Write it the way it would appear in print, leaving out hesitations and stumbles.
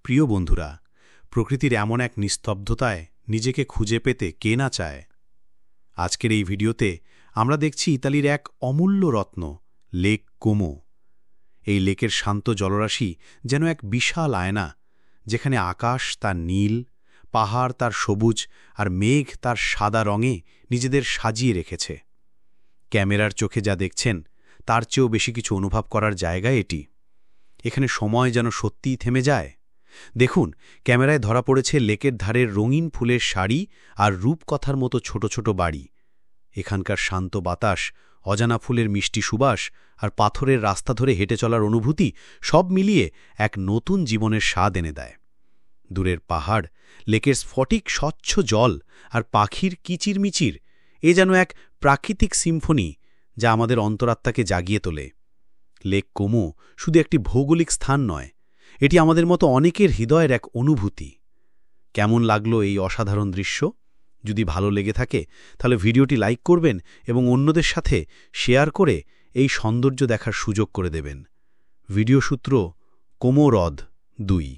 প্রিয় বন্ধুরা, প্রকৃতির এমন এক নিস্তব্ধতায় নিজেকে খুঁজে পেতে কে না চায়। আজকের এই ভিডিওতে আমরা দেখছি ইতালির এক অমূল্য রত্ন, লেক কোমো। এই লেকের শান্ত জলরাশি যেন এক বিশাল আয়না, যেখানে আকাশ তার নীল, পাহাড় তার সবুজ আর মেঘ তার সাদা রঙে নিজেদের সাজিয়ে রেখেছে। ক্যামেরার চোখে যা দেখছেন তার চেয়েও বেশি কিছু অনুভব করার জায়গা এটি। এখানে সময় যেন সত্যিই থেমে যায়। দেখুন, ক্যামেরায় ধরা পড়েছে লেকের ধারের রঙিন ফুলের শাড়ি আর রূপকথার মতো ছোট ছোট বাড়ি। এখানকার শান্ত বাতাস, অজানা ফুলের মিষ্টি সুবাস আর পাথরের রাস্তা ধরে হেঁটে চলার অনুভূতি সব মিলিয়ে এক নতুন জীবনের স্বাদ এনে দেয়। দূরের পাহাড়, লেকের স্ফটিক স্বচ্ছ জল আর পাখির কিচিরমিচির, এ যেন এক প্রাকৃতিক সিম্ফনি যা আমাদের অন্তরাত্মাকে জাগিয়ে তোলে। লেক কোমো শুধু একটি ভৌগোলিক স্থান নয়, এটি আমাদের মতো অনেকের হৃদয়ের এক অনুভূতি। কেমন লাগলো এই অসাধারণ দৃশ্য? যদি ভালো লেগে থাকে তাহলে ভিডিওটি লাইক করবেন এবং অন্যদের সাথে শেয়ার করে এই সৌন্দর্য দেখার সুযোগ করে দেবেন। ভিডিও সূত্র কোমো হ্রদ 2।